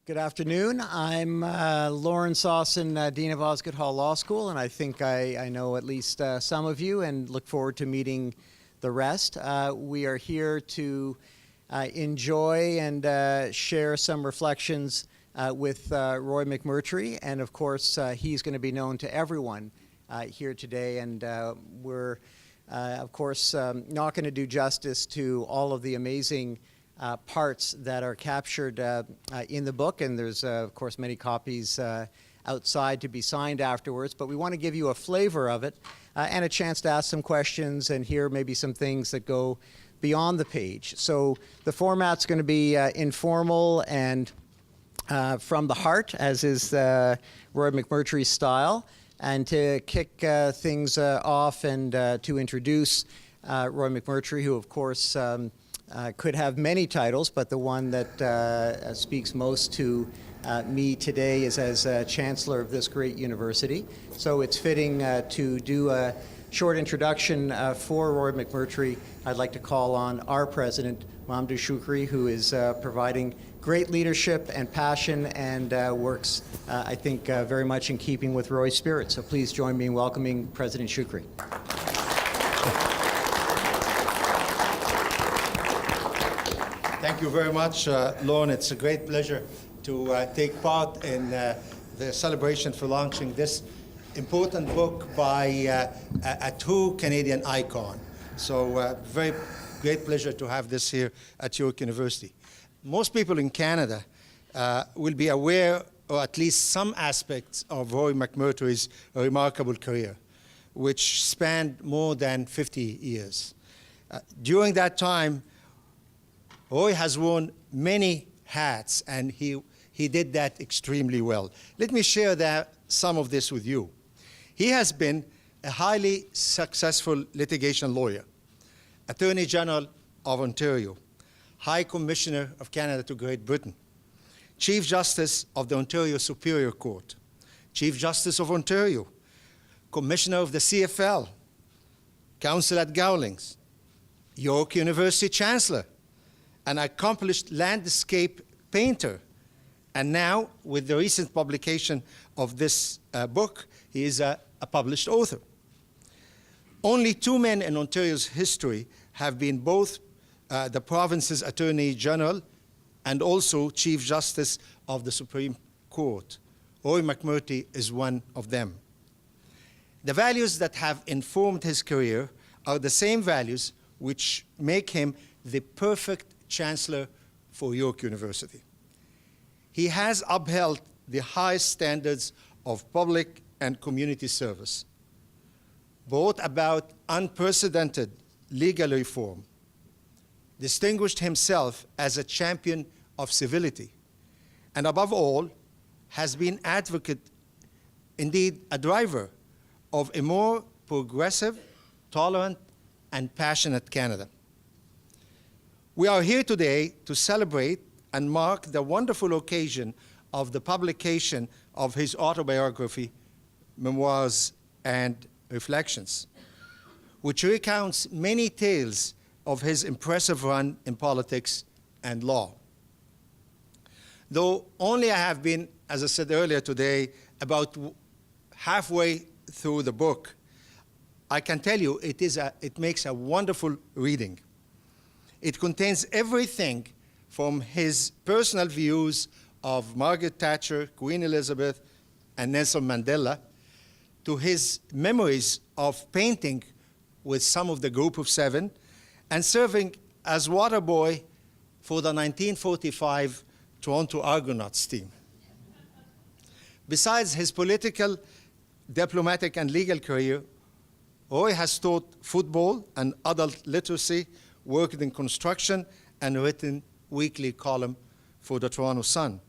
Good afternoon. I'm Lawrence Sawson, Dean of Osgoode Hall Law School, and I think I know at least some of you and look forward to meeting the rest. We are here to enjoy and share some reflections with Roy McMurtry, and of course he's going to be known to everyone here today, and we're of course not going to do justice to all of the amazing parts that are captured in the book, and there's of course many copies outside to be signed afterwards, but we want to give you a flavor of it and a chance to ask some questions and hear maybe some things that go beyond the page. So the format's going to be informal and from the heart, as is Roy McMurtry's style. And to kick things off and to introduce Roy McMurtry, who of course could have many titles, but the one that speaks most to me today is as Chancellor of this great university. So it's fitting to do a short introduction for Roy McMurtry. I'd like to call on our president, Mamdouh Choukri, who is providing great leadership and passion and works, I think, very much in keeping with Roy's spirit. So please join me in welcoming President Choukri. Thank you very much, Lorne. It's a great pleasure to take part in the celebration for launching this important book by a true Canadian icon. So very great pleasure to have this here at York University. Most people in Canada will be aware, or at least some aspects, of Roy McMurtry's remarkable career, which spanned more than 50 years. During that time, Roy has worn many hats, and he did that extremely well. Let me share some of this with you. He has been a highly successful litigation lawyer, Attorney General of Ontario, High Commissioner of Canada to Great Britain, Chief Justice of the Ontario Superior Court, Chief Justice of Ontario, Commissioner of the CFL, Counsel at Gowlings, York University Chancellor, an accomplished landscape painter, and now, with the recent publication of this book, he is a published author. Only two men in Ontario's history have been both the province's Attorney General and also Chief Justice of the Supreme Court. Roy McMurtry is one of them. The values that have informed his career are the same values which make him the perfect Chancellor for York University. He has upheld the highest standards of public and community service, brought about unprecedented legal reform, distinguished himself as a champion of civility, and above all, has been advocate, indeed a driver, of a more progressive, tolerant, and passionate Canada. We are here today to celebrate and mark the wonderful occasion of the publication of his autobiography, Memoirs and Reflections, which recounts many tales of his impressive run in politics and law. Though only I have been, as I said earlier today, about halfway through the book, I can tell you it makes a wonderful reading. It contains everything from his personal views of Margaret Thatcher, Queen Elizabeth, and Nelson Mandela, to his memories of painting with some of the Group of Seven and serving as water boy for the 1945 Toronto Argonauts team. Besides his political, diplomatic, and legal career, Roy has taught football and adult literacy, worked in construction, and written weekly column for the Toronto Sun.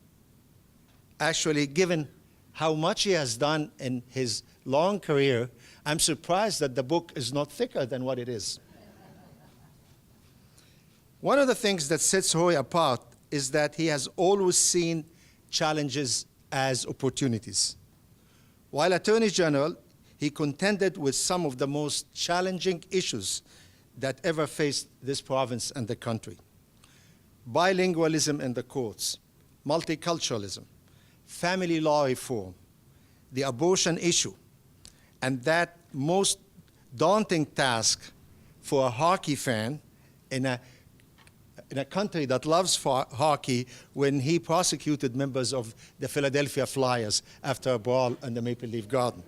Actually, given how much he has done in his long career, I'm surprised that the book is not thicker than what it is. One of the things that sets Roy apart is that he has always seen challenges as opportunities. While Attorney General, he contended with some of the most challenging issues that ever faced this province and the country. Bilingualism in the courts, multiculturalism, family law reform, the abortion issue, and that most daunting task for a hockey fan in a country that loves hockey, when he prosecuted members of the Philadelphia Flyers after a brawl in the Maple Leaf Garden.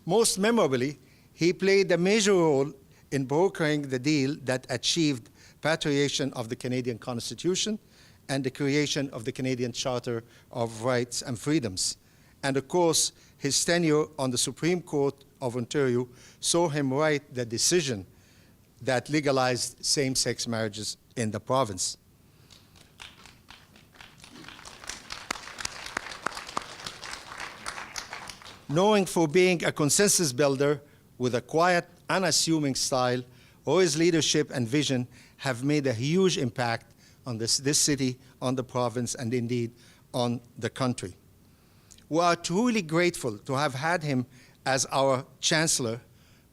Most memorably, he played a major role in brokering the deal that achieved patriation of the Canadian Constitution and the creation of the Canadian Charter of Rights and Freedoms. And of course, his tenure on the Supreme Court of Ontario saw him write the decision that legalized same-sex marriages in the province. Knowing for being a consensus builder with a quiet, unassuming style, Roy's leadership and vision have made a huge impact on this city, on the province, and indeed on the country. We are truly grateful to have had him as our Chancellor.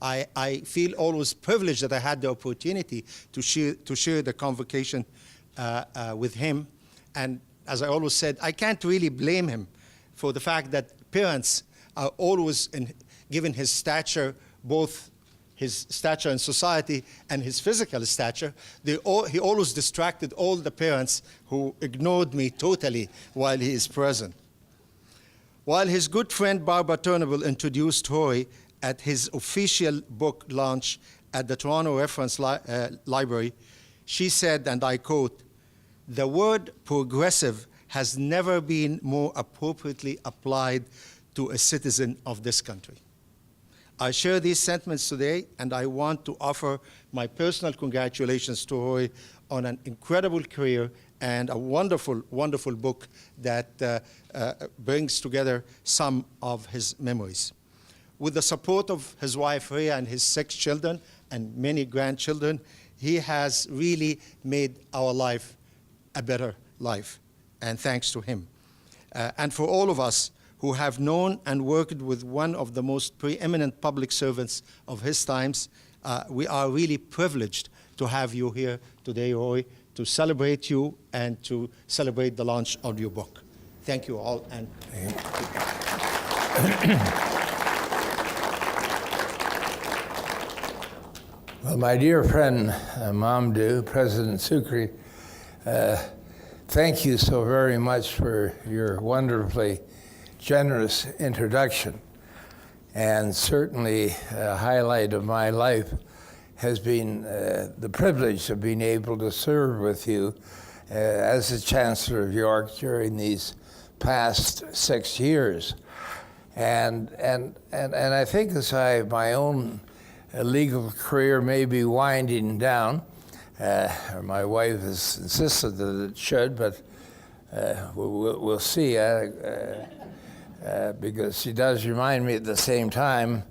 I feel always privileged that I had the opportunity to share the convocation with him. And as I always said, I can't really blame him for the fact that parents are always, given his stature, both his stature in society and his physical stature, he always distracted all the parents who ignored me totally while he is present. While his good friend Barbara Turnbull introduced Roy at his official book launch at the Toronto Reference Library, she said, and I quote, "The word progressive has never been more appropriately applied to a citizen of this country." I share these sentiments today, and I want to offer my personal congratulations to Roy on an incredible career and a wonderful, wonderful book that brings together some of his memories. With the support of his wife, Rhea, and his 6 children and many grandchildren, he has really made our life a better life, and thanks to him. And for all of us who have known and worked with one of the most preeminent public servants of his times, we are really privileged to have you here today, Roy, to celebrate you and to celebrate the launch of your book. Thank you all. And well, my dear friend Mamdouh, President Sukri, thank you so very much for your wonderfully generous introduction. And certainly a highlight of my life has been the privilege of being able to serve with you as the Chancellor of York during these past 6 years. And I think as my own legal career may be winding down, my wife has insisted that it should, but we'll see. Because she does remind me at the same time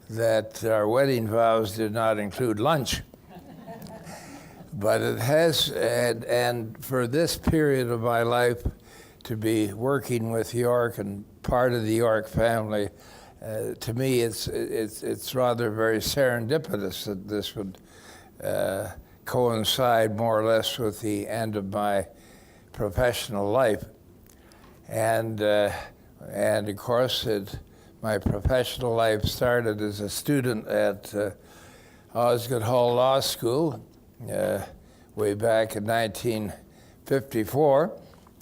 that our wedding vows did not include lunch. But it has, and for this period of my life, to be working with York and part of the York family, to me it's rather very serendipitous that this would coincide more or less with the end of my professional life. And of course, my professional life started as a student at Osgoode Hall Law School way back in 1954.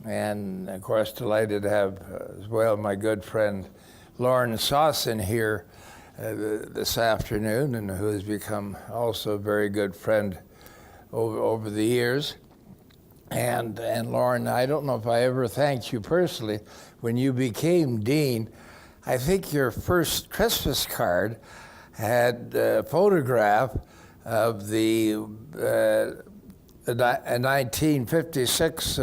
And of course, delighted to have as well my good friend Lauren Saucin here this afternoon, and who has become also a very good friend over the years. And Lauren, I don't know if I ever thanked you personally. When you became dean, I think your first Christmas card had a photograph of the 1956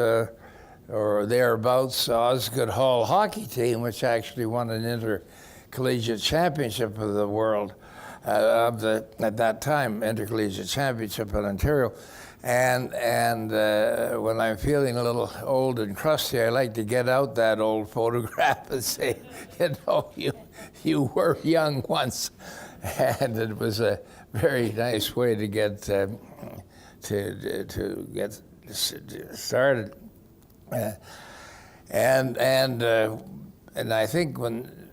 or thereabouts Osgoode Hall hockey team, which actually won an intercollegiate championship of the world, at that time, intercollegiate championship in Ontario. And when I'm feeling a little old and crusty, I like to get out that old photograph and say, you were young once. And it was a very nice way to get to get started. Uh, and I think when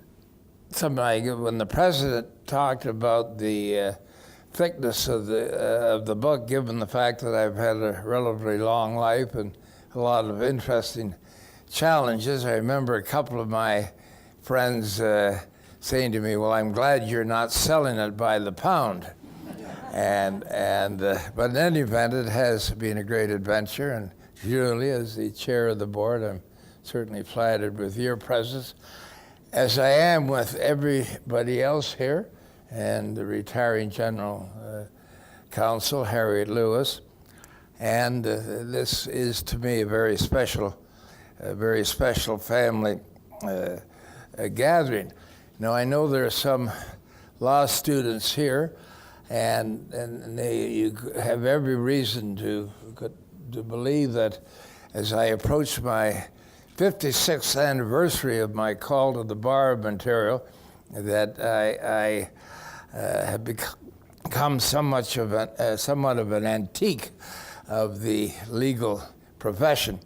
the president talked about the thickness of the book, given the fact that I've had a relatively long life and a lot of interesting challenges, I remember a couple of my friends saying to me, "Well, I'm glad you're not selling it by the pound." But in any event, it has been a great adventure, and Julie, as the chair of the board, I'm certainly flattered with your presence, as I am with everybody else here, and the retiring General Counsel, Harriet Lewis. And this is, to me, a very special family gathering. Now, I know there are some law students here, and you have every reason to believe that as I approach my 56th anniversary of my call to the Bar of Ontario, that I have become somewhat of an antique of the legal profession.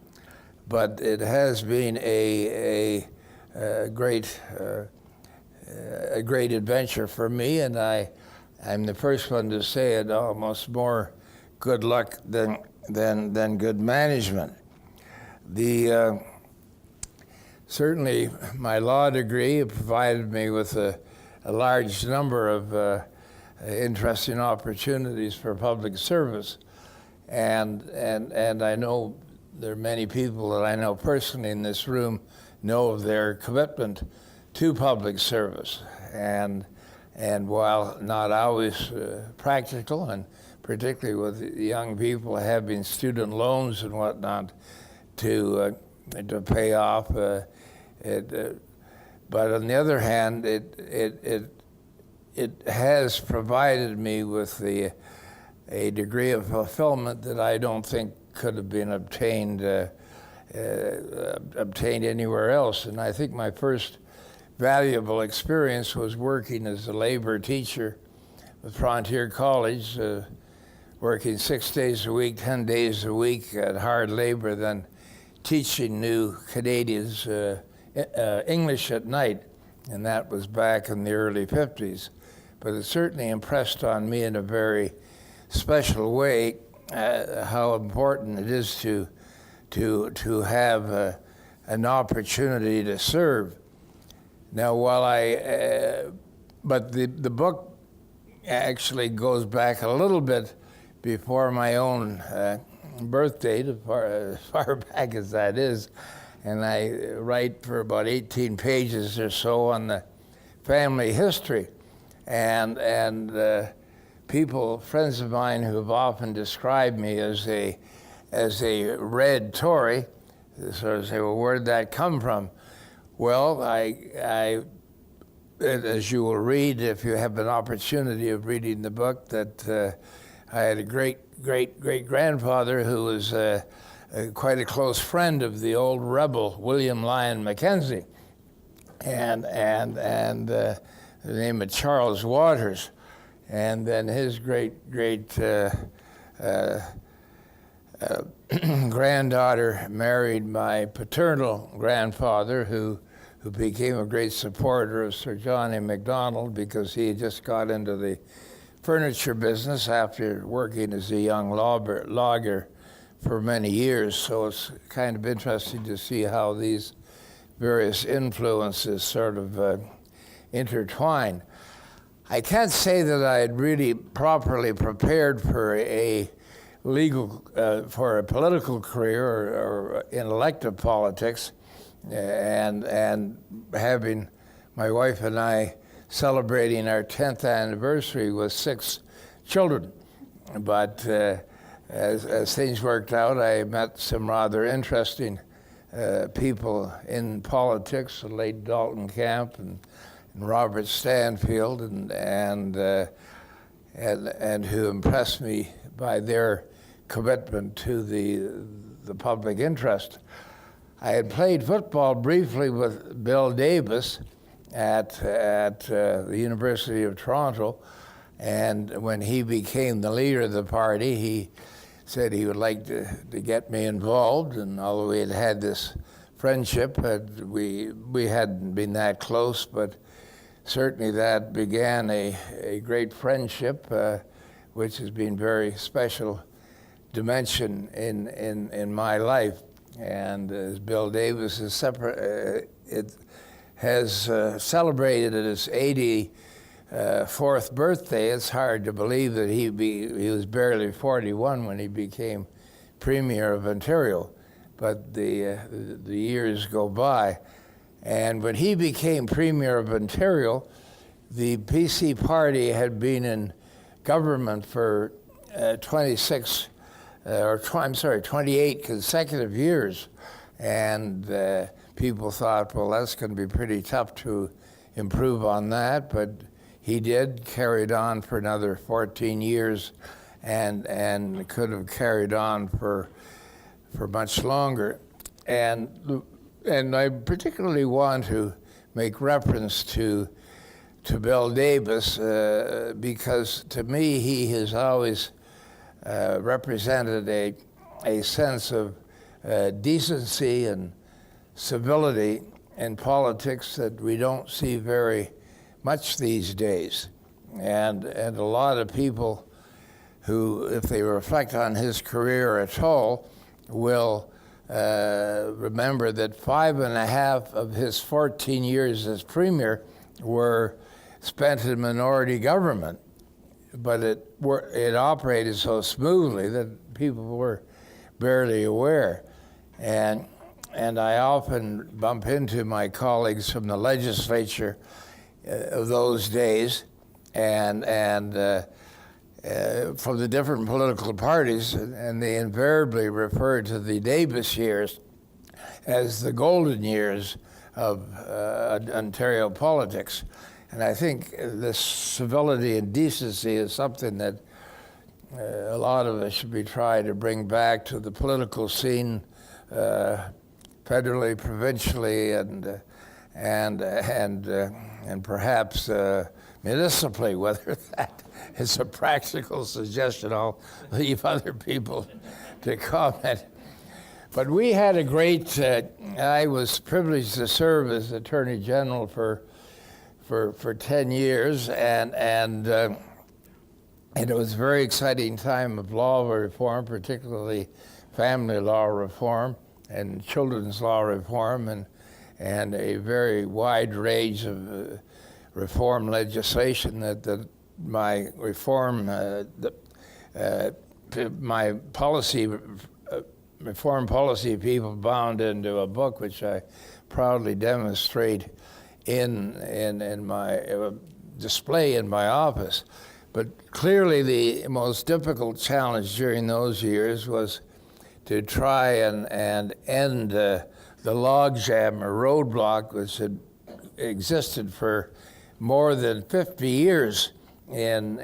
But it has been a great adventure for me, and I'm the first one to say it, almost more good luck than good management. Certainly my law degree provided me with a large number of interesting opportunities for public service, and I know there are many people that I know personally in this room know of their commitment to public service, and while not always practical, and particularly with young people having student loans and whatnot to pay off, but on the other hand, it has provided me with a degree of fulfillment that I don't think could have been obtained anywhere else. And I think my first valuable experience was working as a labor teacher with Frontier College, working 6 days a week, 10 days a week at hard labor, then teaching new Canadians English at night, and that was back in the early 50s. But it certainly impressed on me in a very special way how important it is to have an opportunity to serve. Now, but the book actually goes back a little bit before my own birth date, as far back as that is, and I write for about 18 pages or so on the family history, and friends of mine who have often described me as a red Tory, sort of say, well, where'd that come from? Well, I as you will read if you have an opportunity of reading the book, that I had a great-grandfather who was quite a close friend of the old rebel William Lyon Mackenzie, and the name of Charles Waters, and then his great granddaughter married my paternal grandfather, who became a great supporter of Sir John A. Macdonald because he had just got into the furniture business after working as a young logger for many years. So it's kind of interesting to see how these various influences sort of intertwine. I can't say that I had really properly prepared for a political career or in elective politics, and having my wife and I celebrating our 10th anniversary with 6 children. But as things worked out, I met some rather interesting people in politics, the late Dalton Camp and Robert Stanfield, and who impressed me by their commitment to the public interest. I had played football briefly with Bill Davis at the University of Toronto, and when he became the leader of the party, he said he would like to get me involved, and although we had this friendship, we hadn't been that close, but certainly that began a great friendship, which has been very special dimension in my life. And as Bill Davis is has celebrated its 84th birthday, it's hard to believe that he was barely 41 when he became Premier of Ontario, but the years go by. And when he became Premier of Ontario, the PC party had been in government for 28 consecutive years. And people thought, well, that's going to be pretty tough to improve on that. But he did, carried on for another 14 years and could have carried on for much longer. And I particularly want to make reference to Bill Davis because to me he has always represented a sense of decency and civility in politics that we don't see very much these days. And a lot of people who, if they reflect on his career at all, will remember that 5.5 of his 14 years as Premier were spent in minority government, but it operated so smoothly that people were barely aware. And I often bump into my colleagues from the legislature of those days and from the different political parties, and they invariably refer to the Davis years as the golden years of Ontario politics. And I think this civility and decency is something that a lot of us should be trying to bring back to the political scene, federally, provincially, and perhaps municipally. Whether that is a practical suggestion, I'll leave other people to comment. But we had a great. I was privileged to serve as Attorney General for 10 years, and it was a very exciting time of law reform, particularly family law reform and children's law reform, and a very wide range of reform legislation that my reform, my policy, reform policy people bound into a book, which I proudly demonstrate in my display in my office. But clearly the most difficult challenge during those years was to try and end the logjam or roadblock which had existed for more than 50 years in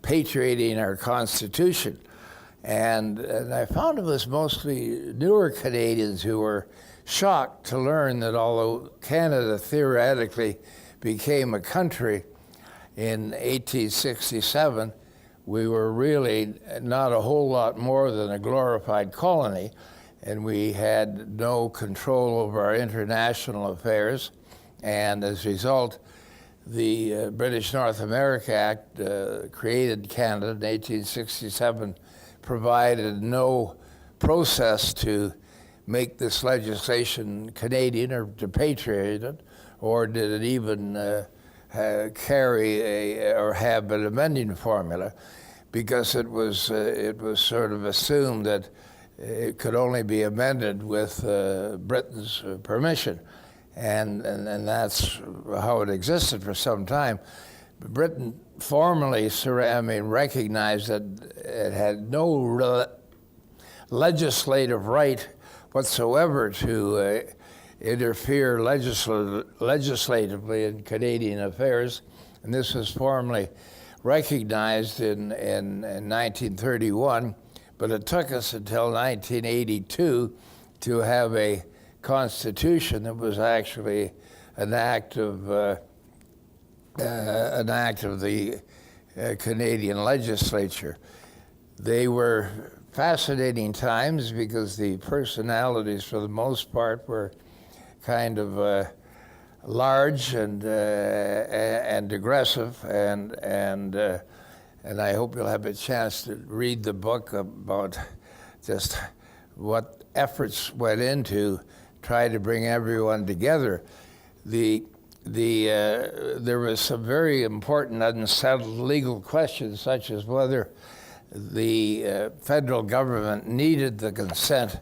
patriating our Constitution. And I found it was mostly newer Canadians who were shocked to learn that although Canada theoretically became a country in 1867, we were really not a whole lot more than a glorified colony, and we had no control over our international affairs. And as a result, the British North America Act created Canada in 1867, provided no process to make this legislation Canadian or to patriate it, or did it even carry or have an amending formula, because it was sort of assumed that it could only be amended with Britain's permission, and that's how it existed for some time. Britain formally recognized that it had no legislative right whatsoever to interfere legislatively in Canadian affairs, and this was formally recognized in 1931, but it took us until 1982 to have a constitution that was actually an act of the Canadian legislature. They were fascinating times because the personalities, for the most part, were kind of large and aggressive, and I hope you'll have a chance to read the book about just what efforts went into try to bring everyone together. There was some very important unsettled legal questions, such as whether the federal government needed the consent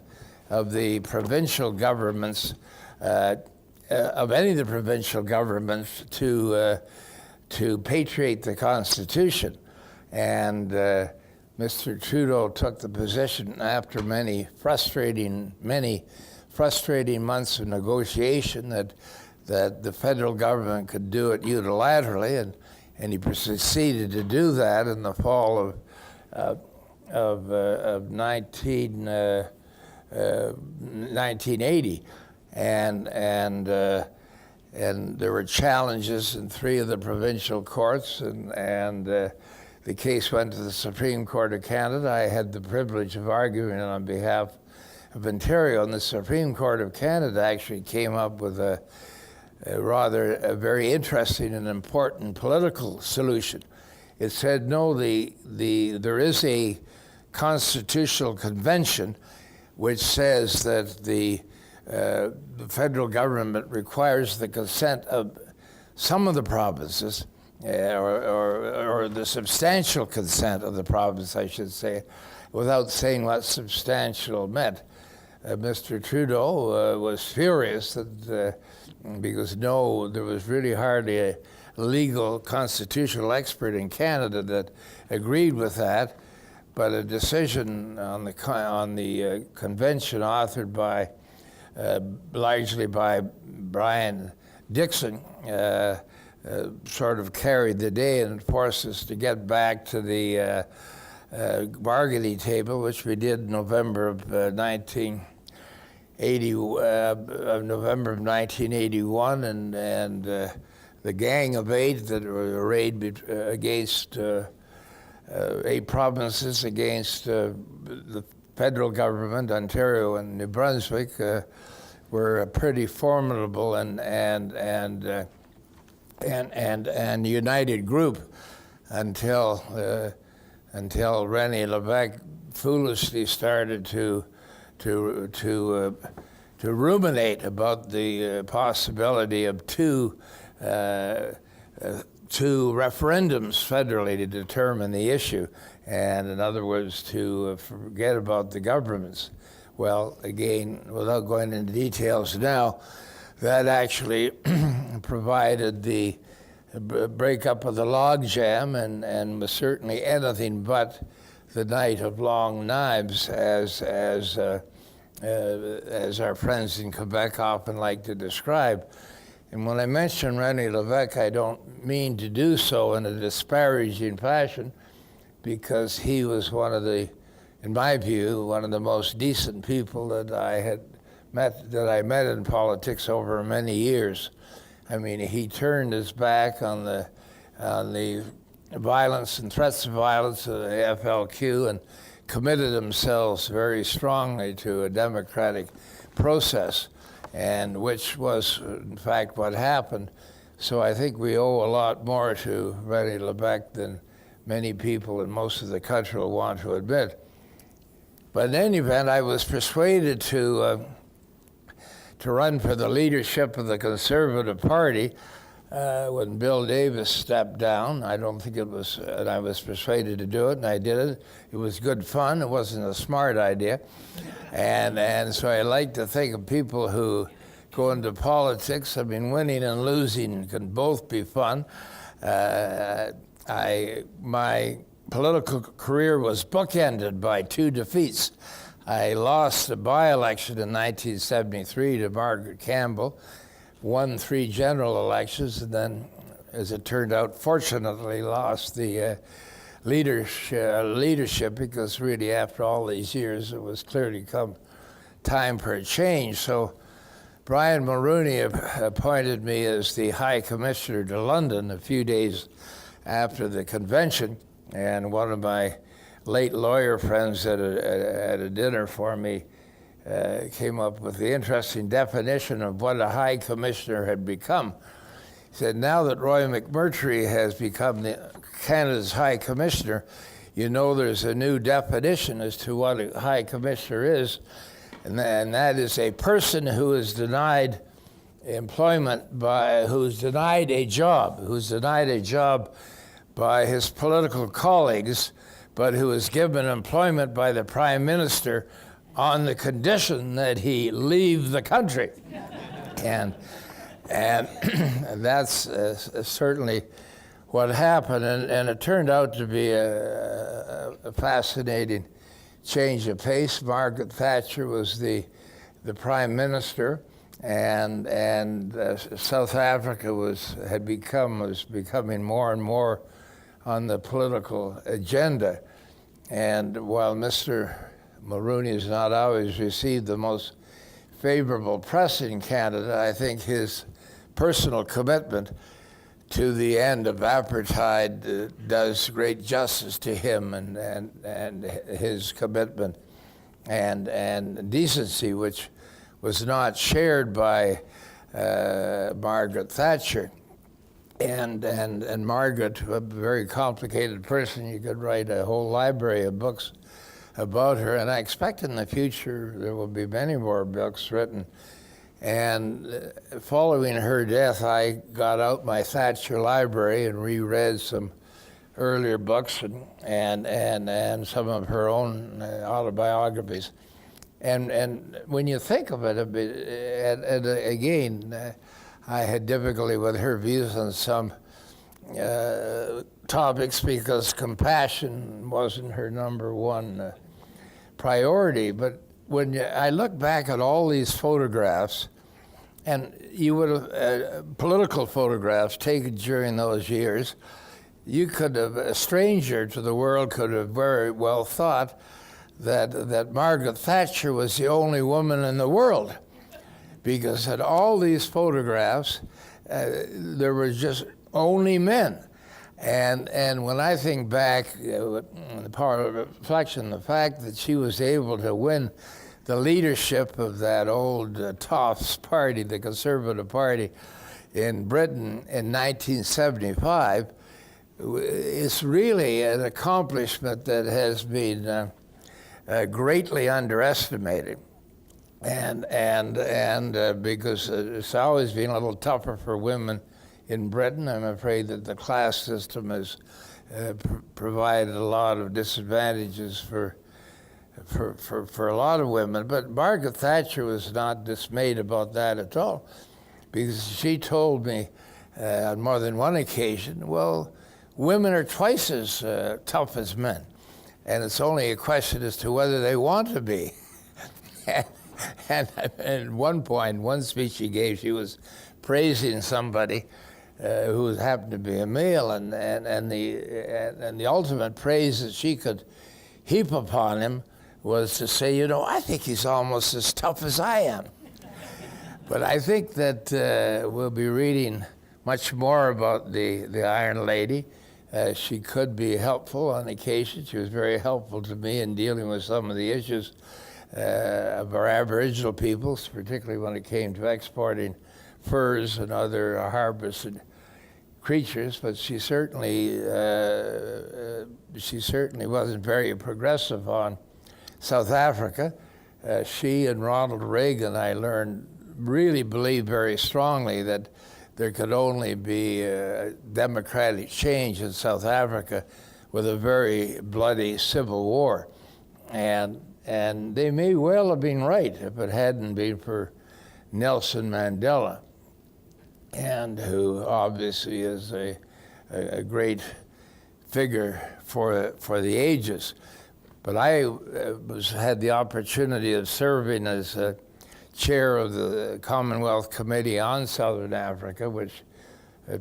of the provincial governments, of any of the provincial governments, to patriate the Constitution. And Mr. Trudeau took the position after many frustrating months of negotiation that the federal government could do it unilaterally, and he proceeded to do that in the fall of 1980, and there were challenges in 3 of the provincial courts, and the case went to the Supreme Court of Canada. I had the privilege of arguing on behalf of Ontario, and the Supreme Court of Canada actually came up with a very interesting and important political solution. It said, no, there is a constitutional convention which says that the federal government requires the consent of some of the provinces, or the substantial consent of the province, I should say, without saying what substantial meant. Mr. Trudeau was furious because there was really hardly a legal constitutional expert in Canada that agreed with that, but a decision on the convention authored largely by Brian Dixon sort of carried the day and forced us to get back to the bargaining table, which we did in November of 1981, and the Gang of 8 that were arrayed against 8 provinces against the federal government, Ontario and New Brunswick, were pretty formidable and united group until René Lévesque foolishly started to ruminate about the possibility of two referendums federally to determine the issue, and in other words, to forget about the governments. Well, again, without going into details now, that actually provided the breakup of the logjam and was certainly anything but the night of long knives, as our friends in Quebec often like to describe. And when I mention René Lévesque, I don't mean to do so in a disparaging fashion, because he was in my view, one of the most decent people that I met in politics over many years. I mean, he turned his back on the violence and threats of violence of the FLQ and committed themselves very strongly to a democratic process, and which was, in fact, what happened. So I think we owe a lot more to René Lévesque than many people in most of the country will want to admit. But in any event, I was persuaded to run for the leadership of the Conservative Party when Bill Davis stepped down. I don't think it was, and I was persuaded to do it, and I did it. It was good fun. It wasn't a smart idea. And so I like to think of people who go into politics. I mean, winning and losing can both be fun. My political career was bookended by 2 defeats. I lost a by-election in 1973 to Margaret Campbell, won 3 general elections, and then, as it turned out, fortunately lost the leadership, because really after all these years it was clearly come time for a change. So Brian Mulroney appointed me as the High Commissioner to London a few days after the convention, and one of my late lawyer friends at a dinner for me came up with the interesting definition of what a high commissioner had become. He said, now that Roy McMurtry has become Canada's high commissioner, you know there's a new definition as to what a high commissioner is, and that is a person who is denied employment who's denied a job by his political colleagues, but who is given employment by the Prime Minister on the condition that he leave the country. And that's certainly what happened, and it turned out to be a fascinating change of pace. Margaret Thatcher was the Prime Minister, and South Africa was becoming more and more on the political agenda. And while Mr. Mulroney has not always received the most favorable press in Canada, I think his personal commitment to the end of apartheid does great justice to him and his commitment and decency, which was not shared by Margaret Thatcher. And Margaret, a very complicated person, you could write a whole library of books about her, and I expect in the future there will be many more books written. And following her death, I got out my Thatcher library and reread some earlier books and some of her own autobiographies. And when you think of it a bit, and again, I had difficulty with her views on some topics because compassion wasn't her number one priority. But when I look back at all these photographs, and you would have political photographs taken during those years, you could have, a stranger to the world could have very well thought that Margaret Thatcher was the only woman in the world, because in all these photographs, there were just only men. And when I think back, the power of reflection, the fact that she was able to win the leadership of that old Toffs party, the Conservative Party in Britain in 1975, is really an accomplishment that has been greatly underestimated. And because it's always been a little tougher for women in Britain. I'm afraid that the class system has provided a lot of disadvantages for a lot of women. But Margaret Thatcher was not dismayed about that at all, because she told me on more than one occasion, well, women are twice as tough as men, and it's only a question as to whether they want to be. And at one point, one speech she gave, she was praising somebody who happened to be a male, and the ultimate praise that she could heap upon him was to say, you know, I think he's almost as tough as I am. But I think that we'll be reading much more about the Iron Lady. She could be helpful on occasion. She was very helpful to me in dealing with some of the issues of our Aboriginal peoples, particularly when it came to exporting furs and other harvested creatures. But she certainly wasn't very progressive on South Africa. She and Ronald Reagan, I learned, really believed very strongly that there could only be democratic change in South Africa with a very bloody civil war. And they may well have been right if it hadn't been for Nelson Mandela, and who obviously is a great figure for the ages. But I had the opportunity of serving as chair of the Commonwealth Committee on Southern Africa, which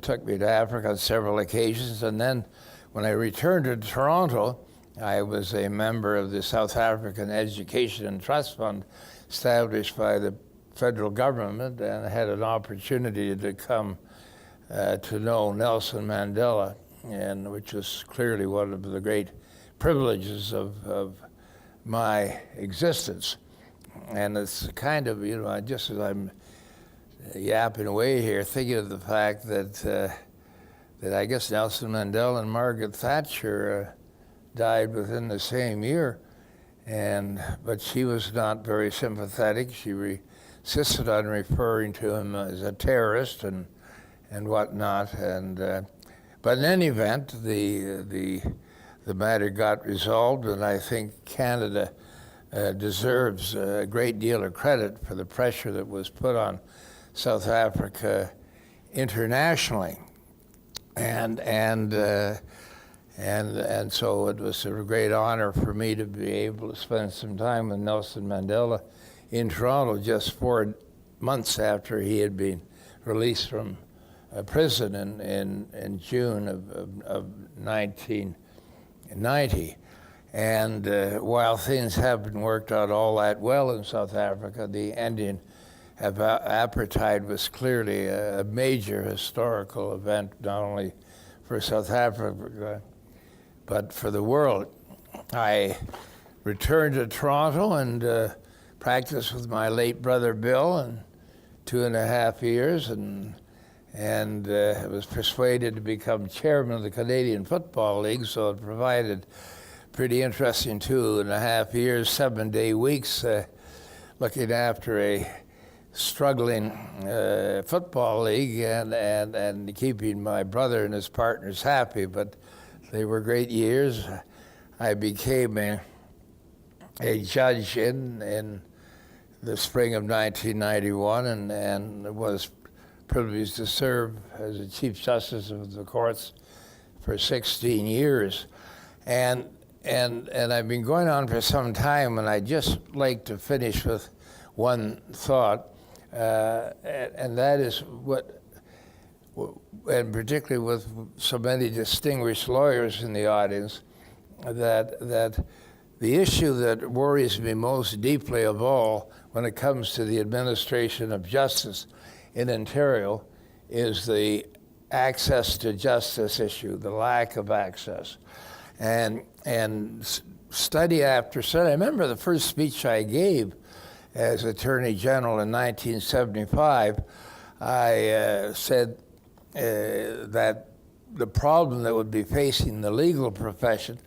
took me to Africa on several occasions. And then when I returned to Toronto, I was a member of the South African Education and Trust Fund established by the federal government, and had an opportunity to come to know Nelson Mandela, and which was clearly one of the great privileges of my existence. And it's kind of, just as I'm yapping away here, thinking of the fact that I guess Nelson Mandela and Margaret Thatcher died within the same year, but she was not very sympathetic. She insisted on referring to him as a terrorist and whatnot. But in any event, the matter got resolved, and I think Canada deserves a great deal of credit for the pressure that was put on South Africa internationally, and so it was a great honor for me to be able to spend some time with Nelson Mandela in Toronto just 4 months after he had been released from prison in June of 1990. And while things haven't worked out all that well in South Africa, the Indian apartheid was clearly a major historical event, not only for South Africa, but for the world. I returned to Toronto and practiced with my late brother Bill in 2.5 years, and was persuaded to become chairman of the Canadian Football League, so it provided pretty interesting 2.5 years, 7-day weeks, looking after a struggling football league and keeping my brother and his partners happy. But they were great years. I became a judge in the spring of 1991 and was privileged to serve as the Chief Justice of the courts for 16 years. And I've been going on for some time, and I'd just like to finish with one thought, and that is and particularly with so many distinguished lawyers in the audience, that the issue that worries me most deeply of all when it comes to the administration of justice in Ontario is the access to justice issue, the lack of access. And study after study, I remember the first speech I gave as Attorney General in 1975, I said that the problem that would be facing the legal profession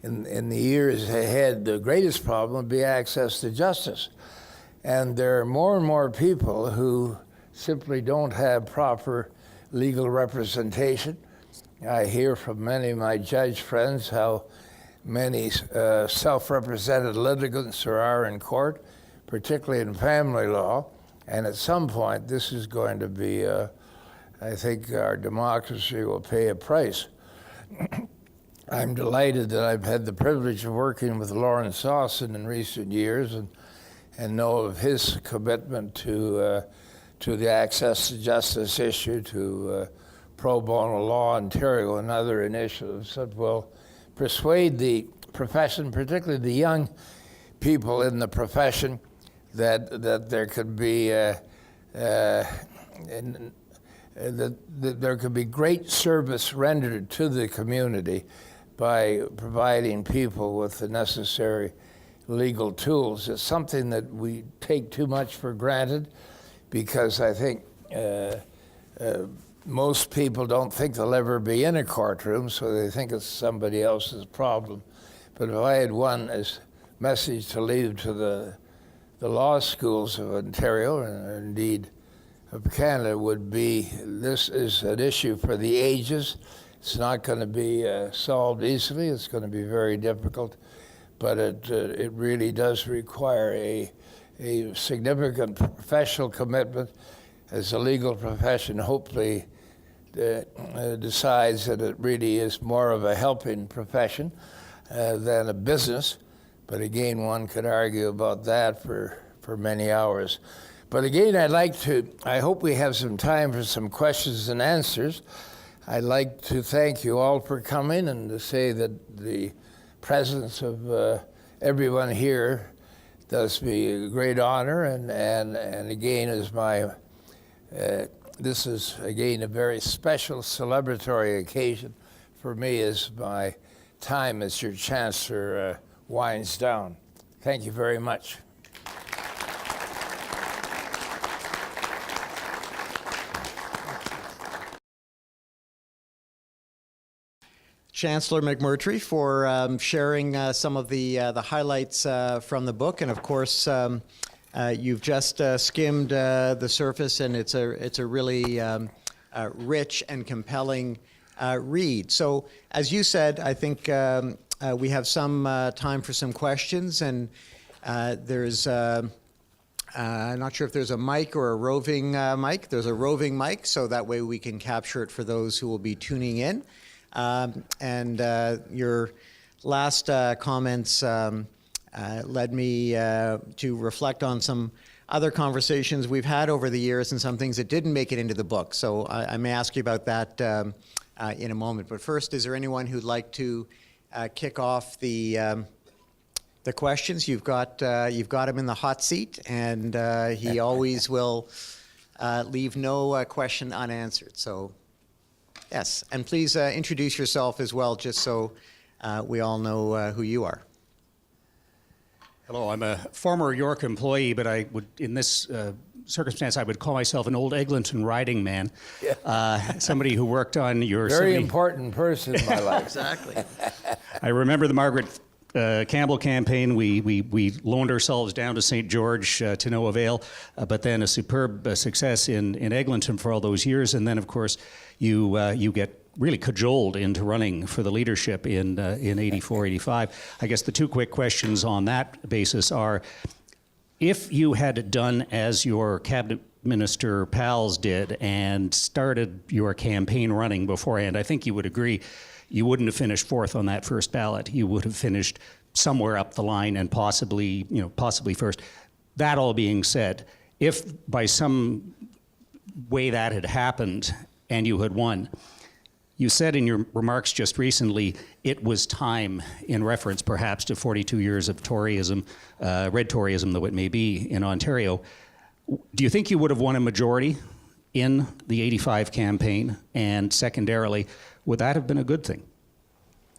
in the years ahead, the greatest problem would be access to justice. And there are more and more people who simply don't have proper legal representation. I hear from many of my judge friends how many self-represented litigants there are in court, particularly in family law. And at some point, this is going to be, I think our democracy will pay a price. I'm delighted that I've had the privilege of working with Lawrence Sauson in recent years and know of his commitment to the access to justice issue, to pro bono law Ontario and other initiatives that will persuade the profession, particularly the young people in the profession, that there could be that there could be great service rendered to the community by providing people with the necessary legal tools. It's something that we take too much for granted, because I think most people don't think they'll ever be in a courtroom, so they think it's somebody else's problem. But if I had one message to leave to the law schools of Ontario, and indeed of Canada, would be this is an issue for the ages. It's not going to be solved easily. It's going to be very difficult, but it really does require a significant professional commitment as the legal profession hopefully decides that it really is more of a helping profession than a business. But again, one could argue about that for many hours. But again, I hope we have some time for some questions and answers. I'd like to thank you all for coming and to say that the presence of everyone here does me a great honor, and again is this is again a very special celebratory occasion for me as my time as your Chancellor winds down. Thank you very much. Chancellor McMurtry, for sharing some of the highlights from the book, and of course, you've just skimmed the surface, and it's a really rich and compelling read. So, as you said, I think we have some time for some questions, and there's I'm not sure if there's a mic or a roving mic. There's a roving mic, so that way we can capture it for those who will be tuning in. And your last comments led me to reflect on some other conversations we've had over the years and some things that didn't make it into the book. So I may ask you about that in a moment. But first, is there anyone who'd like to kick off the questions? You've got him in the hot seat, and he always will leave no question unanswered. So. Yes, and please introduce yourself as well, just so we all know who you are. Hello, I'm a former York employee, but I would, in this circumstance, I would call myself an old Eglinton riding man. Yeah. Somebody who worked on your... Very important person in my life. Exactly. I remember the Margaret Campbell campaign. We loaned ourselves down to St. George to no avail, but then a superb success in Eglinton for all those years, and then, of course, you get really cajoled into running for the leadership in 84, 85. I guess the two quick questions on that basis are, if you had done as your cabinet minister pals did and started your campaign running beforehand, I think you would agree you wouldn't have finished fourth on that first ballot. You would have finished somewhere up the line and possibly first. That all being said, if by some way that had happened and you had won, you said in your remarks just recently it was time, in reference perhaps to 42 years of Toryism, red Toryism though it may be, in Ontario. Do you think you would have won a majority in the 85 campaign? And secondarily, would that have been a good thing?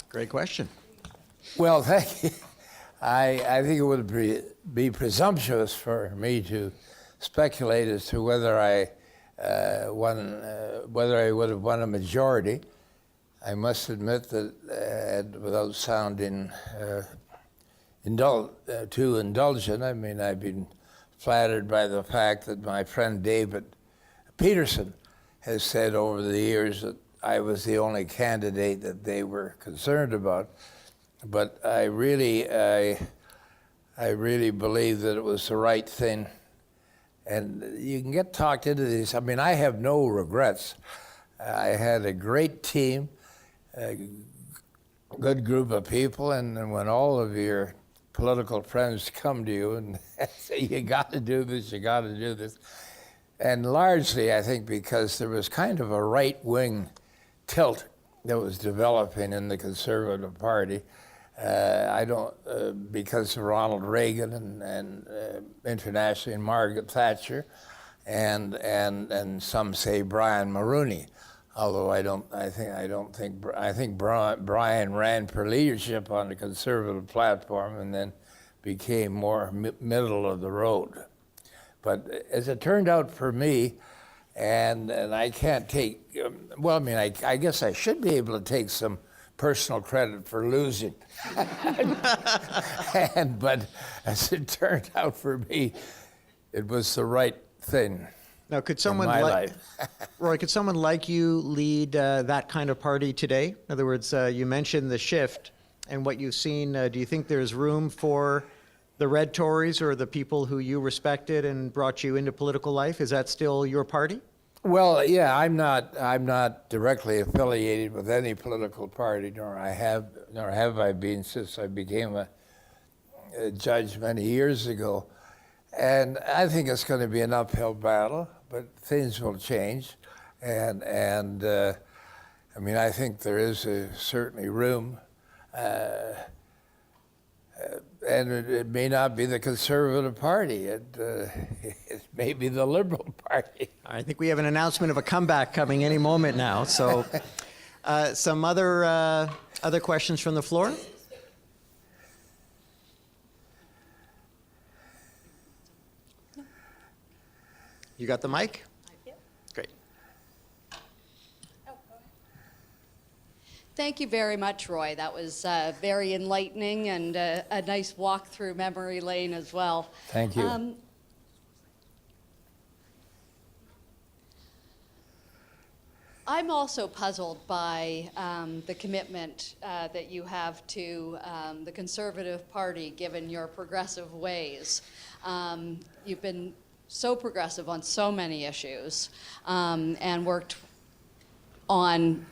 Great question. Well, thank you. I think it would be presumptuous for me to speculate as to whether I would have won a majority. I must admit that, without sounding too indulgent, I mean, I've been flattered by the fact that my friend David Peterson has said over the years that I was the only candidate that they were concerned about. But I really believe that it was the right thing. And you can get talked into these. I mean, I have no regrets. I had a great team, a good group of people, and when all of your political friends come to you and say, you got to do this, you got to do this. And largely, I think, because there was kind of a right-wing tilt that was developing in the Conservative Party. Because of Ronald Reagan and internationally Margaret Thatcher, and some say Brian Mulroney, although I think Brian ran for leadership on the Conservative platform and then became more middle of the road. But as it turned out for me, and I can't take, well, I mean, I guess I should be able to take some personal credit for losing. But as it turned out for me, it was the right thing. Now, could someone Roy, could someone like you lead that kind of party today? In other words, you mentioned the shift and what you've seen. Do you think there's room for the Red Tories or the people who you respected and brought you into political life? Is that still your party? Well, yeah, I'm not directly affiliated with any political party, nor have I been since I became a judge many years ago. And I think it's going to be an uphill battle, but things will change. And I mean, I think there is certainly room. And it may not be the Conservative Party. It may be the Liberal Party. I think we have an announcement of a comeback coming any moment now. So Some other questions from the floor? You got the mic? Great. Thank you very much, Roy. That was very enlightening and a nice walk through memory lane as well. Thank you. I'm also puzzled by the commitment that you have to the Conservative Party, given your progressive ways. You've been so progressive on so many issues and worked on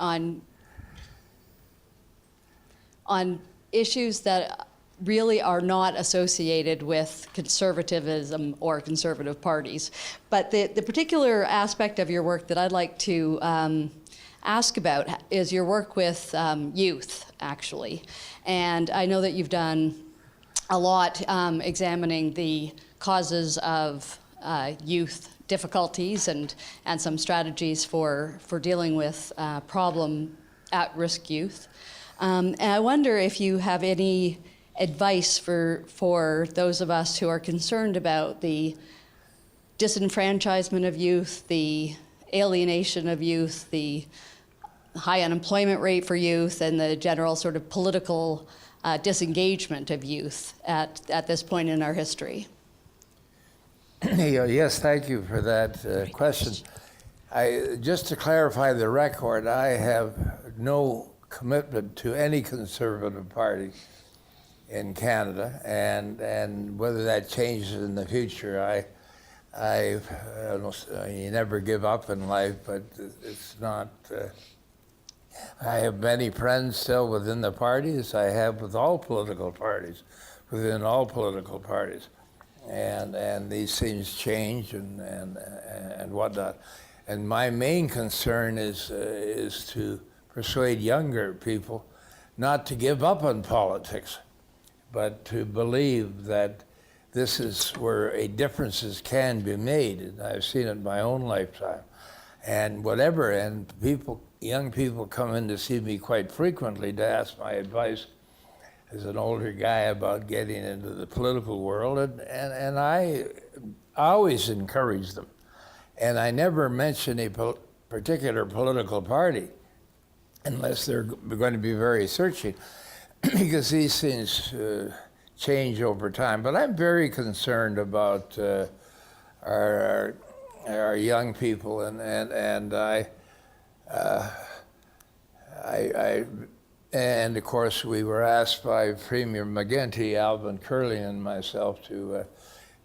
issues that really are not associated with conservatism or conservative parties. But the particular aspect of your work that I'd like to ask about is your work with youth, actually. And I know that you've done a lot examining the causes of youth difficulties and some strategies for dealing with problem at-risk youth. And I wonder if you have any advice for those of us who are concerned about the disenfranchisement of youth, the alienation of youth, the high unemployment rate for youth, and the general sort of political disengagement of youth at this point in our history. Yes, thank you for that question. Just to clarify the record, I have no commitment to any Conservative party in Canada, and whether that changes in the future, you never give up in life, but it's not. I have many friends still within the parties. I have with all political parties, within all political parties, and these things change and whatnot. And my main concern is to persuade younger people not to give up on politics, but to believe that this is where differences can be made. And I've seen it in my own lifetime. And whatever, and young people come in to see me quite frequently to ask my advice as an older guy about getting into the political world, and I always encourage them. And I never mention a particular political party unless they're going to be very searching, because these things change over time. But I'm very concerned about our young people, and of course we were asked by Premier McGuinty, Alvin Curley, and myself to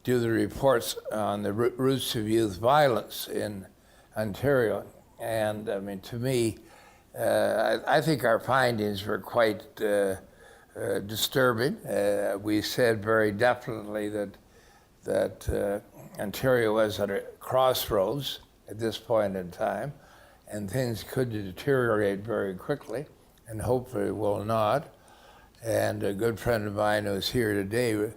do the reports on the roots of youth violence in Ontario. And I mean, to me, I think our findings were quite disturbing. We said very definitely that Ontario was at a crossroads at this point in time, and things could deteriorate very quickly, and hopefully will not. And a good friend of mine who's here today,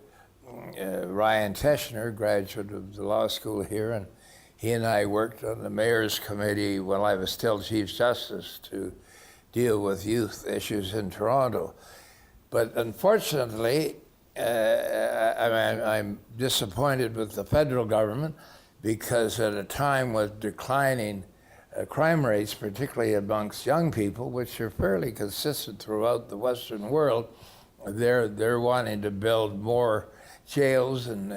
Ryan Teschner, graduate of the law school here, and he and I worked on the mayor's committee when I was still Chief Justice to deal with youth issues in Toronto. But unfortunately, I'm disappointed with the federal government, because at a time with declining crime rates, particularly amongst young people, which are fairly consistent throughout the Western world, they're wanting to build more jails and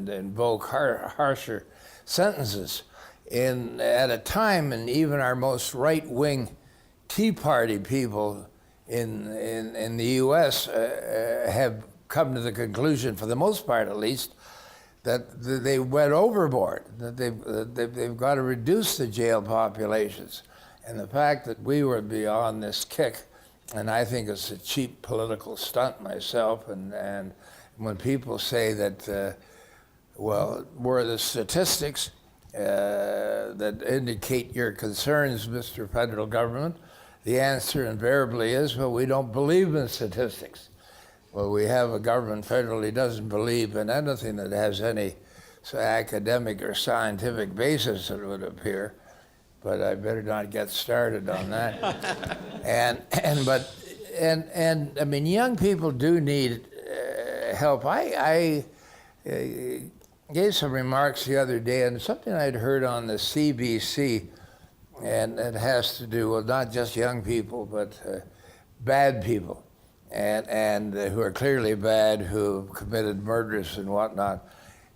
invoke harsher sentences. At a time, and even our most right-wing Tea Party people in the U.S. Have come to the conclusion, for the most part at least, that they went overboard, that they've got to reduce the jail populations. And the fact that we were beyond this kick, and I think it's a cheap political stunt myself, and when people say that, well, where are the statistics that indicate your concerns, Mr. Federal Government? The answer invariably is, well, we don't believe in statistics. Well, we have a government federally doesn't believe in anything that has any academic or scientific basis, it would appear. but I better not get started on that. And I mean, young people do need help. I gave some remarks the other day on something I'd heard on the CBC, and it has to do with not just young people, but bad people, and who are clearly bad, who have committed murders and whatnot.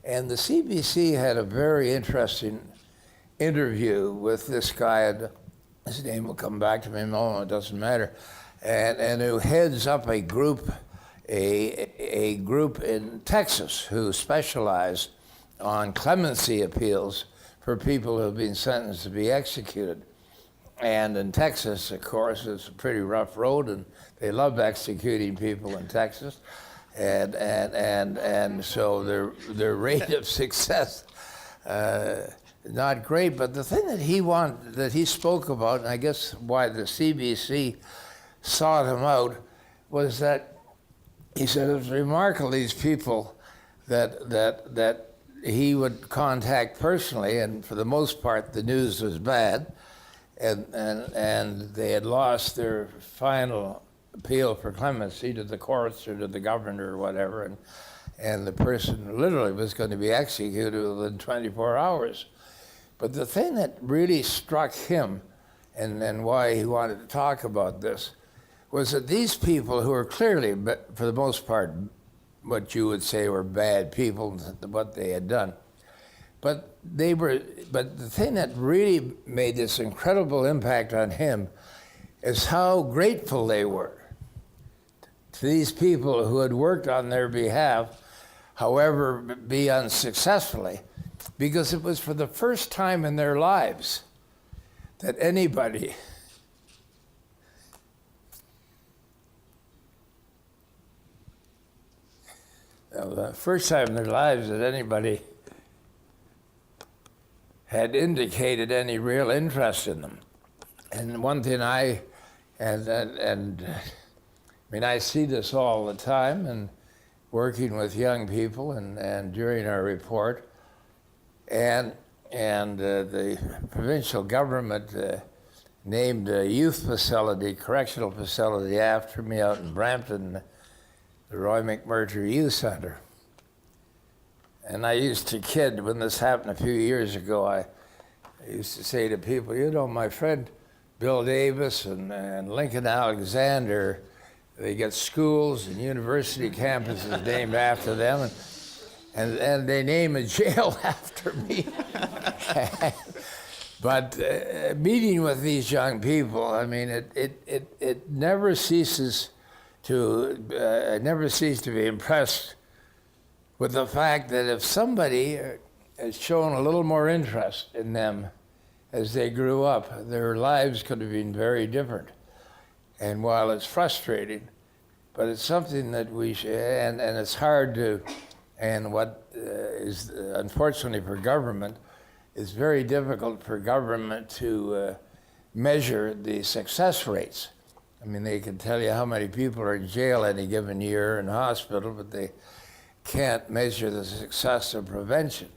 And the CBC had a very interesting interview with this guy, and his name will come back to me in a moment, it doesn't matter, and who heads up a group in Texas who specialize on clemency appeals for people who have been sentenced to be executed. And in Texas, of course, it's a pretty rough road, and they love executing people in Texas. And so their rate of success not great. But the thing that he spoke about, and I guess why the CBC sought him out, was that he said it was remarkable, these people that he would contact personally, and for the most part the news was bad, and they had lost their final appeal for clemency to the courts or to the governor or whatever, and the person literally was going to be executed within 24 hours. But the thing that really struck him, and why he wanted to talk about this, was that these people who are clearly, for the most part, what you would say were bad people, what they had done, but the thing that really made this incredible impact on him is how grateful they were to these people who had worked on their behalf, however be unsuccessfully, because it was for the first time in their lives that anybody the first time in their lives that anybody had indicated any real interest in them. And one thing I mean, I see this all the time, and working with young people and during our report, and the provincial government named a youth facility, correctional facility, after me out in Brampton, the Roy McMurtry Youth Center. And I used to kid, when this happened a few years ago, I used to say to people, you know, my friend Bill Davis and Lincoln Alexander, they get schools and university campuses named after them, and they name a jail after me. But meeting with these young people, I mean, it never ceases to never cease to be impressed with the fact that if somebody has shown a little more interest in them as they grew up, their lives could have been very different. And while it's frustrating, but it's something that we should, and it's hard to, and what is unfortunately for government, it's very difficult for government to measure the success rates. I mean, they can tell you how many people are in jail any given year in hospital, but they can't measure the success of prevention.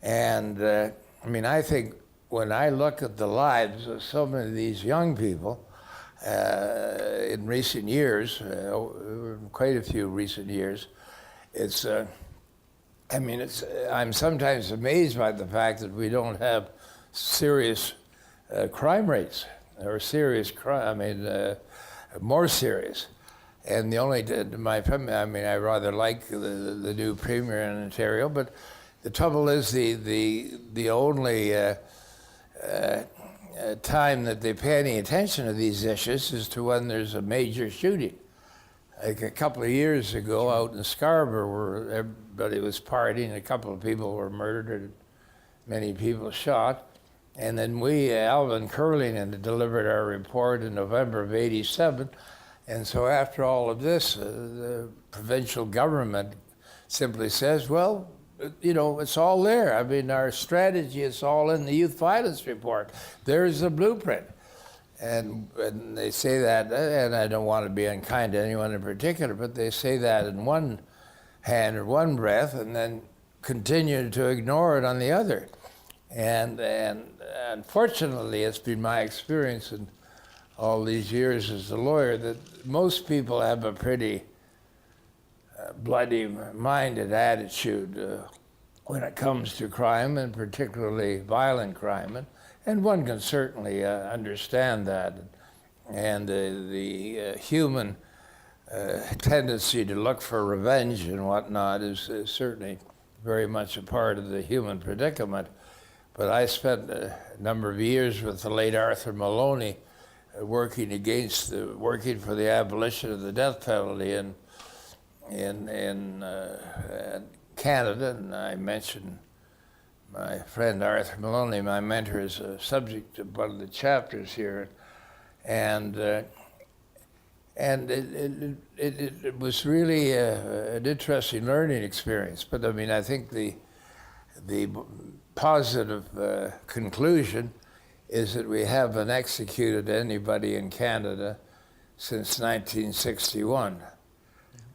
And I mean, I think when I look at the lives of so many of these young people in recent years, quite a few recent years, it's, I mean, I'm sometimes amazed by the fact that we don't have serious crime rates, or serious crime, I mean, more serious. And the only, I mean, I rather like the new premier in Ontario, but the trouble is the only time that they pay any attention to these issues is to when there's a major shooting. Like a couple of years ago out in Scarborough, where everybody was partying, a couple of people were murdered, and many people shot. And then we, Alvin Curling, delivered our report in November of '87. And so after all of this, the provincial government simply says, well, you know, it's all there. I mean, our strategy is all in the youth violence report. There's the blueprint. And they say that, and I don't want to be unkind to anyone in particular, but they say that in one hand or one breath and then continue to ignore it on the other. And unfortunately, it's been my experience in all these years as a lawyer that most people have a pretty bloody-minded attitude when it comes to crime, and particularly violent crime. And one can certainly understand that. And the human tendency to look for revenge and whatnot is certainly very much a part of the human predicament. But I spent a number of years with the late Arthur Maloney working for the abolition of the death penalty in Canada, and I mentioned my friend Arthur Maloney, my mentor, is a subject of one of the chapters here, and it was really an interesting learning experience. But I mean, I think the positive conclusion is that we haven't executed anybody in Canada since 1961,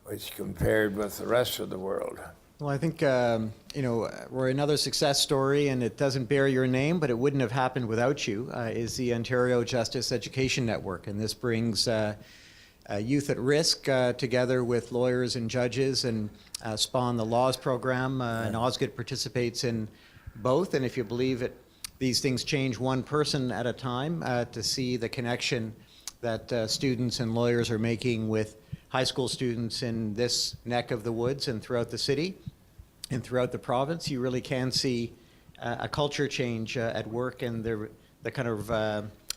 which compared with the rest of the world. Well, I think, we're another success story, and it doesn't bear your name, but it wouldn't have happened without you, is the Ontario Justice Education Network. And this brings youth at risk together with lawyers and judges, and spawn the Laws program, and Osgood participates in both. And if you believe it, these things change one person at a time, to see the connection that students and lawyers are making with high school students in this neck of the woods and throughout the city and throughout the province, you really can see a culture change at work, and the kind of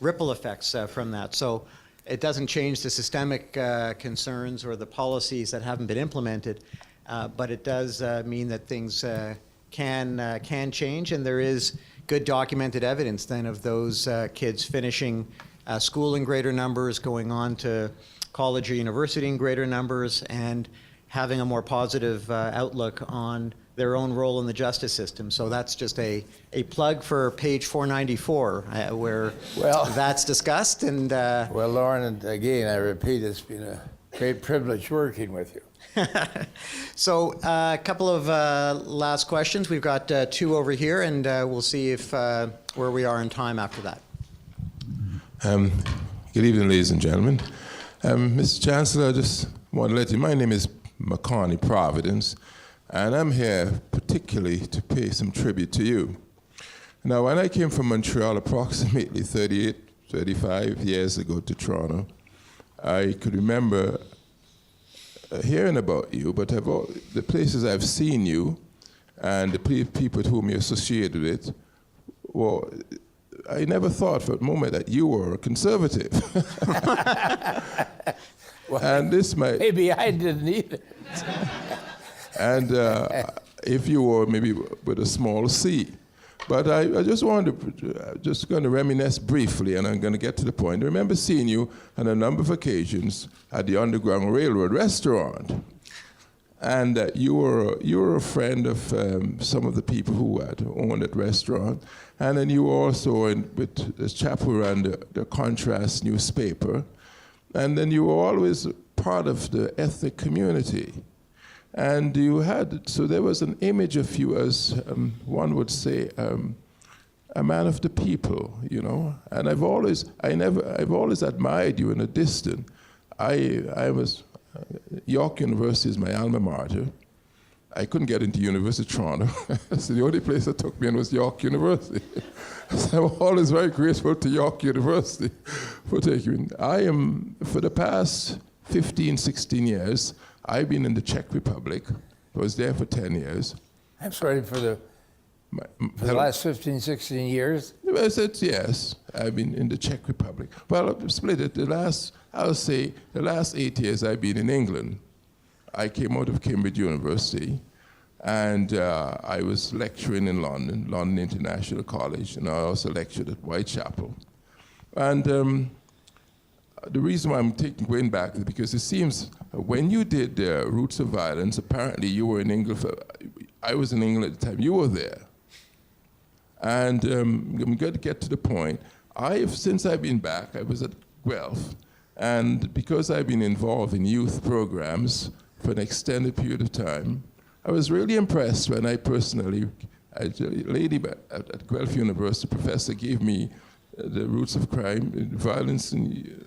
ripple effects from that. So it doesn't change the systemic concerns or the policies that haven't been implemented, but it does mean that things can change, and there is good documented evidence then of those kids finishing school in greater numbers, going on to college or university in greater numbers, and having a more positive outlook on their own role in the justice system. So that's just a plug for page 494, where that's discussed. And well, Lauren, and again, I repeat, it's been a great privilege working with you. So a couple of last questions. We've got two over here, and we'll see if where we are in time after that. Good evening, ladies and gentlemen. Mr. Chancellor, I just want to let you, my name is McMurtry Providence, and I'm here particularly to pay some tribute to you. Now, when I came from Montreal approximately 35 years ago to Toronto, I could remember hearing about you, but the places I've seen you and the people with whom you're associated with, well, I never thought for a moment that you were a conservative. Well, and this might... Maybe I didn't either. And if you were maybe with a small c. But I just wanted to, just going to reminisce briefly, and I'm going to get to the point. I remember seeing you on a number of occasions at the Underground Railroad restaurant. And you were a friend of some of the people who had owned that restaurant. And then you were also with the chap who ran the Contrast newspaper. And then you were always part of the ethnic community. And you had, so there was an image of you as, one would say, a man of the people, you know. And I've always admired you in a distance. York University is my alma mater. I couldn't get into University of Toronto. So the only place that took me in was York University. So I'm always very grateful to York University for taking me in. I am, for the past 15, 16 years, I've been in the Czech Republic. I was there for 10 years. I'm sorry, for the last 15, 16 years? Yes, I've been in the Czech Republic. Well, I've split it. I'll say the last 8 years I've been in England. I came out of Cambridge University, and I was lecturing in London International College, and I also lectured at Whitechapel. And the reason why I'm going back is because it seems when you did Roots of Violence, apparently you were in England. I was in England at the time. You were there. And I'm going to get to the point. Since I've been back, I was at Guelph, and because I've been involved in youth programs for an extended period of time, I was really impressed when I personally A lady at Guelph University, professor, gave me The Roots of Crime, Violence and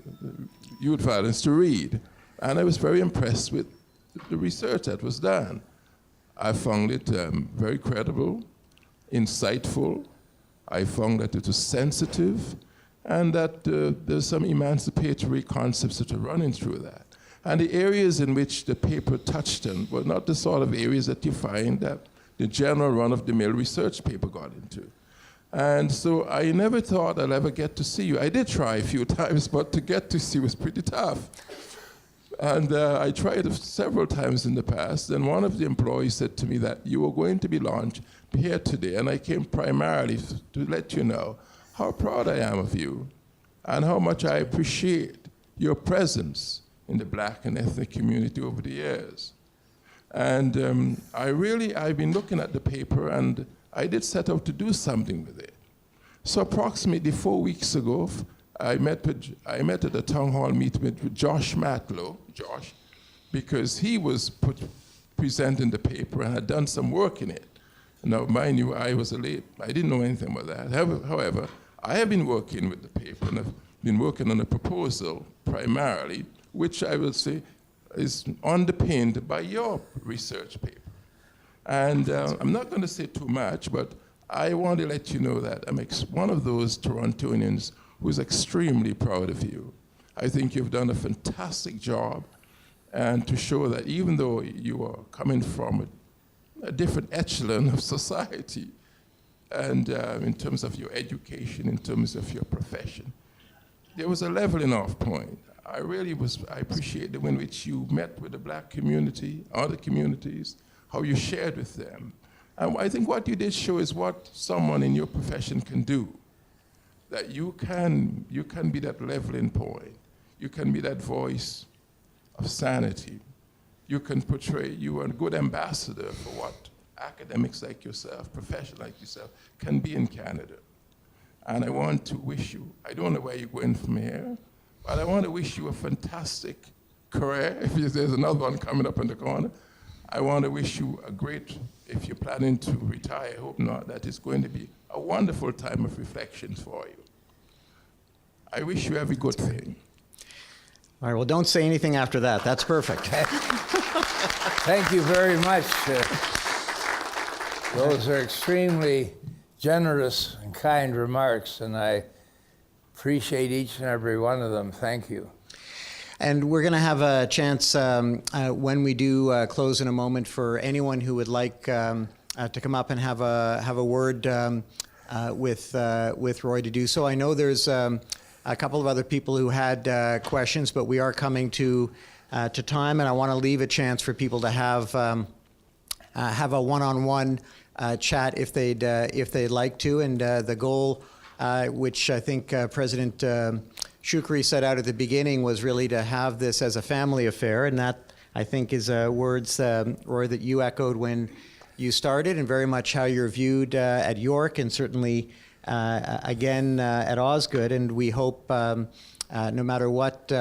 Youth Violence to read. And I was very impressed with the research that was done. I found it very credible, insightful. I found that it was sensitive, and that there's some emancipatory concepts that are running through that. And the areas in which the paper touched on were not the sort of areas that you find that the general run-of-the-mill research paper got into. And so I never thought I'd ever get to see you. I did try a few times, but to get to see was pretty tough. And I tried several times in the past, and one of the employees said to me that you were going to be launched here today, and I came primarily to let you know how proud I am of you and how much I appreciate your presence in the Black and ethnic community over the years. And I've been looking at the paper, and I did set out to do something with it. So approximately 4 weeks ago, I met at a town hall meeting with Josh Matlow, because he was presenting the paper and had done some work in it. Now, mind you, I didn't know anything about that. However, I have been working with the paper, and I've been working on a proposal primarily, which I will say is underpinned by your research paper. And I'm not going to say too much, but I want to let you know that I'm one of those Torontonians who's extremely proud of you. I think you've done a fantastic job, and to show that even though you are coming from a different echelon of society, and in terms of your education, in terms of your profession, there was a leveling off point. I appreciate the way in which you met with the Black community, other communities, how you shared with them. And I think what you did show is what someone in your profession can do, that you can be that leveling point. You can be that voice of sanity. You can portray, you are a good ambassador for what academics like yourself, professionals like yourself, can be in Canada. And I want to wish you, I don't know where you're going from here, but I want to wish you a fantastic career. If there's another one coming up in the corner, I want to wish you if you're planning to retire, I hope not, that it's going to be a wonderful time of reflection for you. I wish you every good thing. All right, well, don't say anything after that. That's perfect. Thank you very much. Those are extremely generous and kind remarks, and I appreciate each and every one of them. Thank you. And we're going to have a chance when we do close in a moment for anyone who would like to come up and have a word with Roy to do so. I know there's a couple of other people who had questions, but we are coming to time, and I want to leave a chance for people to have a one-on-one chat if they'd like to. And the goal, which I think President Shukri set out at the beginning, was really to have this as a family affair, and that, I think, is words, Roy, that you echoed when you started, and very much how you're viewed at York, and certainly again at Osgoode. And we hope, no matter what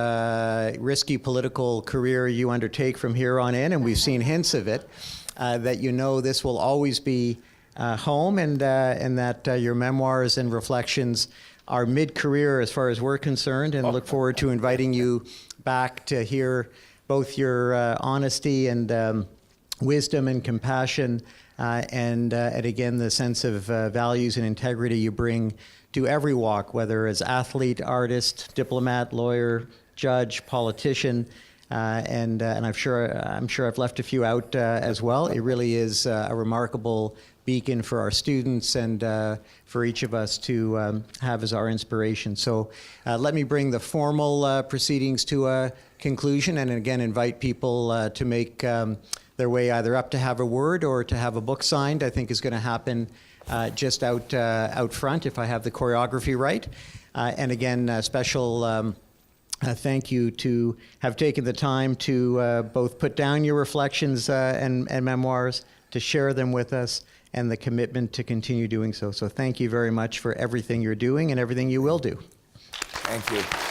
risky political career you undertake from here on in, and we've seen hints of it, that you know this will always be home, and that your memoirs and reflections are mid-career as far as we're concerned, and look forward to inviting you back to hear both your honesty and wisdom and compassion, and again, the sense of values and integrity you bring to every walk, whether as athlete, artist, diplomat, lawyer, judge, politician, and I'm sure I've left a few out as well. It really is a remarkable beacon for our students and for each of us to have as our inspiration. So let me bring the formal proceedings to a conclusion, and again invite people to make their way either up to have a word or to have a book signed. I think is going to happen just out front, if I have the choreography right. And again, a special thank you to have taken the time to both put down your reflections and memoirs, to share them with us, and the commitment to continue doing so. So thank you very much for everything you're doing and everything you will do. Thank you.